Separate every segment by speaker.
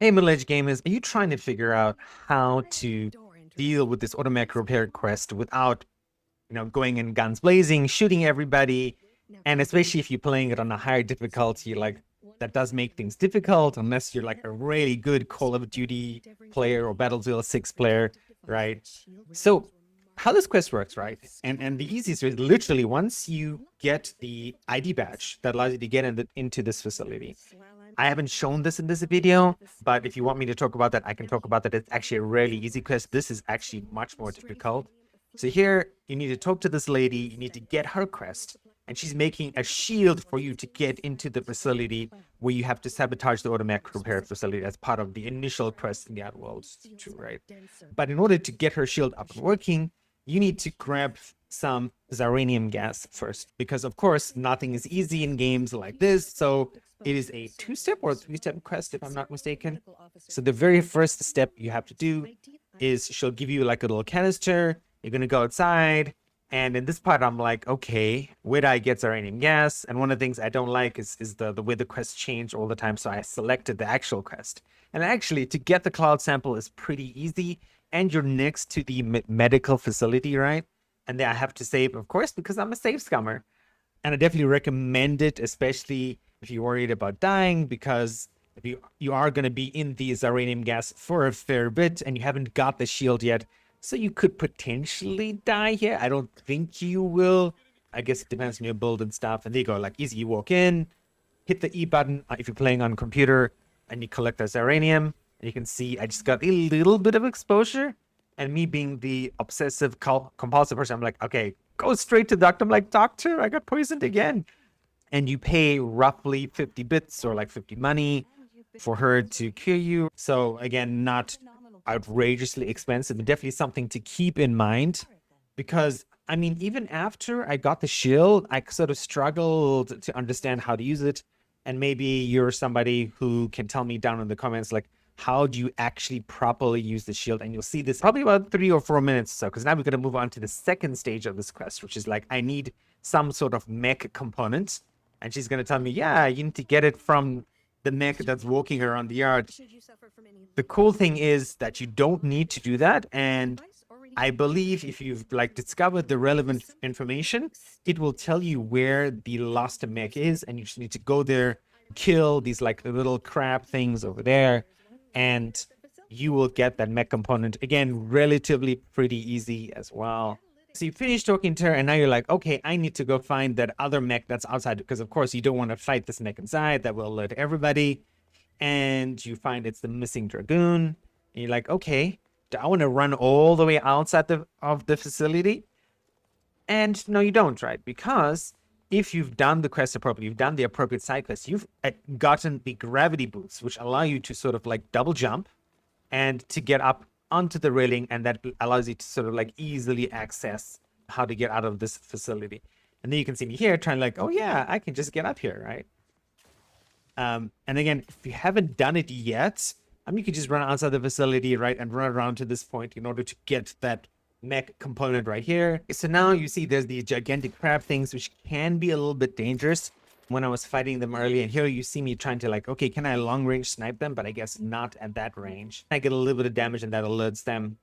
Speaker 1: Hey, middle-aged gamers, are you trying to figure out how to deal with this Automech Repair quest without, going in guns blazing, shooting everybody, and especially if you're playing it on a higher difficulty, like that does make things difficult unless you're like a really good Call of Duty player or Battlefield 6 player, right? So how this quest works, right? And the easiest way is literally once you get the ID badge that allows you to get into this facility. I haven't shown this in this video, but if you want me to talk about that, I can talk about that. It's actually a really easy quest. This is actually much more difficult. So here, you need to talk to this lady. You need to get her quest. And she's making a shield for you to get into the facility where you have to sabotage the Automech Repair facility as part of the initial quest in the Outworld 2, right? But in order to get her shield up and working, you need to grab some 𝙎𝙪𝙥𝙦 gas first, because of course nothing is easy in games like this. So it is a 2-step or 3-step quest, if I'm not mistaken. So the very first step you have to do is she'll give you like a little canister. You're gonna go outside, and in this part I'm like, okay, where do I get 𝙎𝙪𝙥𝙦 gas? And one of the things I don't like is the way the quests change all the time. So I selected the actual quest, and actually to get the cloud sample is pretty easy, and you're next to the medical facility, right? And then I have to save, of course, because I'm a save scummer. And I definitely recommend it, especially if you're worried about dying, because if you are going to be in the 𝙎𝙪𝙥𝙦 gas for a fair bit and you haven't got the shield yet, so you could potentially die here. I don't think you will. I guess it depends on your build and stuff. And there you go, like easy. You walk in, hit the E button if you're playing on computer, and you collect the 𝙎𝙪𝙥. And you can see I just got a little bit of exposure. And me being the obsessive compulsive person, I'm like, okay, go straight to the doctor. I'm like, doctor, I got poisoned again. And you pay roughly 50 bits or like 50 money for her to cure you. So again, not outrageously expensive, but definitely something to keep in mind, because I mean, even after I got the shield, I sort of struggled to understand how to use it. And maybe you're somebody who can tell me down in the comments, like, how do you actually properly use the shield? And you'll see this probably about 3 or 4 minutes or so, because now we're going to move on to the second stage of this quest, which is like, I need some sort of mech component. And she's going to tell me, yeah, you need to get it from the mech that's walking around the yard. The cool thing is that you don't need to do that. And I believe if you've like discovered the relevant information, it will tell you where the lost mech is, and you just need to go there, kill these like little crab things over there, and you will get that mech component. Again, relatively pretty easy as well. So you finish talking to her, and now you're like, okay, I need to go find that other mech that's outside, because of course you don't want to fight this mech inside. That will alert everybody. And you find it's the missing dragoon, and you're like, okay, do I want to run all the way outside of the facility? And no, you don't, right? Because if you've done the quest appropriately, you've done the appropriate side quest, you've gotten the gravity boots, which allow you to sort of like double jump and to get up onto the railing, and that allows you to sort of like easily access how to get out of this facility. And then you can see me here trying like, oh yeah, I can just get up here, right? And again, if you haven't done it yet, you can just run outside the facility, right, and run around to this point in order to get that mech component right here. So now you see there's the gigantic crab things, which can be a little bit dangerous when I was fighting them earlier. And here you see me trying to like, okay, can I long range snipe them? But I guess not at that range. I get a little bit of damage and that alerts them.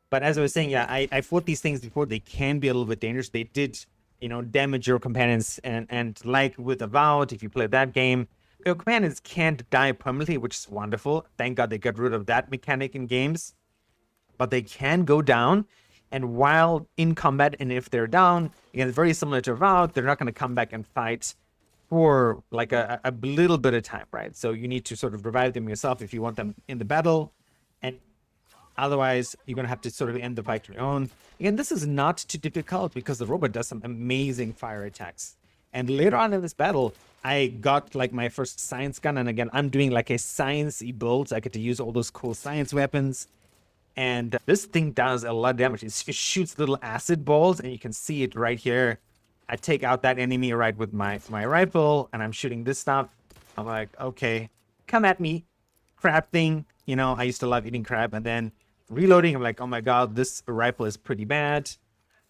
Speaker 1: But as I was saying, yeah, I fought these things before. They can be a little bit dangerous. They did, damage your companions. And like with Avowed, if you play that game, your companions can't die permanently, which is wonderful. Thank God they got rid of that mechanic in games. But they can go down. And while in combat, and if they're down, again, it's very similar to Avowed, they're not going to come back and fight for like a little bit of time, right? So you need to sort of revive them yourself if you want them in the battle. And otherwise, you're going to have to sort of end the fight on your own. Again, this is not too difficult because the robot does some amazing fire attacks. And later on in this battle, I got like my first science gun. And again, I'm doing like a science-y build. So I get to use all those cool science weapons. And this thing does a lot of damage. It shoots little acid balls, and you can see it right here. I take out that enemy right with my rifle, and I'm shooting this stuff. I'm like, okay, come at me, crab thing. I used to love eating crab. And then reloading, I'm like, oh my god, this rifle is pretty bad.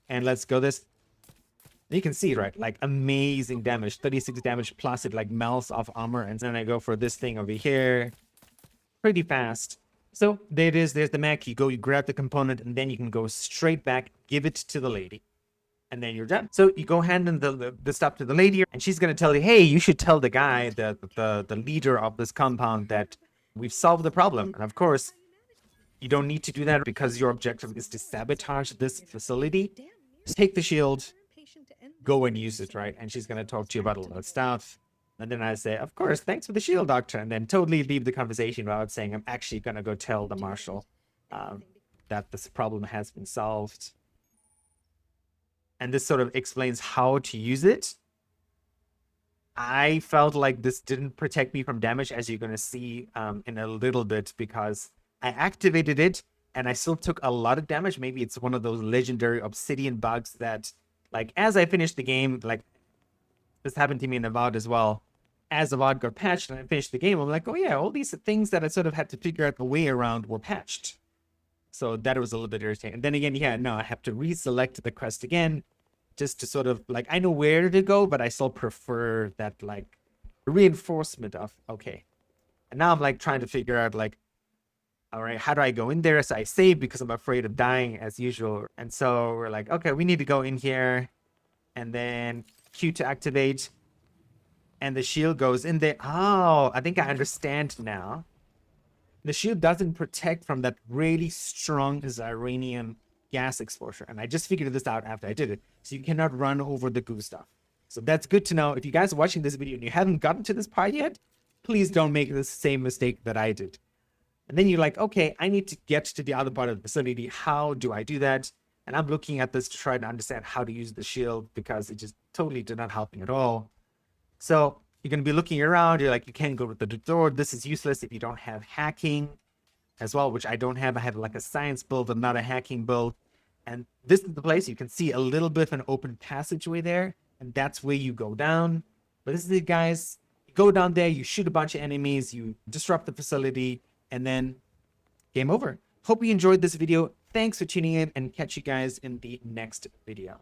Speaker 1: And let's go this. You can see, right, like amazing damage, 36 damage plus it like melts off armor. And then I go for this thing over here. pretty fast. So there it is. There's the mech. You grab the component, and then you can go straight back, give it to the lady, and then you're done. So you go hand in the stuff to the lady, and she's gonna tell you, hey, you should tell the guy, the leader of this compound, that we've solved the problem. And of course, you don't need to do that because your objective is to sabotage this facility. Just take the shield, go and use it, right? And she's gonna talk to you about a lot of stuff. And then I say, of course, thanks for the shield, doctor. And then totally leave the conversation without saying, I'm actually going to go tell the marshal that this problem has been solved. And this sort of explains how to use it. I felt like this didn't protect me from damage, as you're going to see in a little bit, because I activated it and I still took a lot of damage. Maybe it's one of those legendary obsidian bugs that, like, as I finished the game, like, this happened to me in the VOD as well. As the VOD got patched and I finished the game, I'm like, oh yeah, all these things that I sort of had to figure out a way around were patched. So that was a little bit irritating. And then again, yeah, no, I have to reselect the quest again, just to sort of, like, I know where to go, but I still prefer that, like, reinforcement of, okay. And now I'm, like, trying to figure out, like, all right, how do I go in there? So I save because I'm afraid of dying as usual. And so we're like, okay, we need to go in here, and then Q to activate, and the shield goes in there. Oh, I think I understand now. The shield doesn't protect from that really strong 𝙎𝙪𝙥𝙦 gas exposure, and I just figured this out after I did it. So you cannot run over the goo stuff. So that's good to know. If you guys are watching this video and you haven't gotten to this part yet, please don't make the same mistake that I did. And then you're like, okay, I need to get to the other part of the facility. How do I do that? And I'm looking at this to try to understand how to use the shield, because it just totally did not help me at all. So you're going to be looking around. You're like, you can't go to the door. This is useless if you don't have hacking as well, which I don't have. I have like a science build and not a hacking build. And this is the place. You can see a little bit of an open passageway there, and that's where you go down. But this is it, guys. You go down there, you shoot a bunch of enemies, you disrupt the facility, and then game over. Hope you enjoyed this video. Thanks for tuning in, and catch you guys in the next video.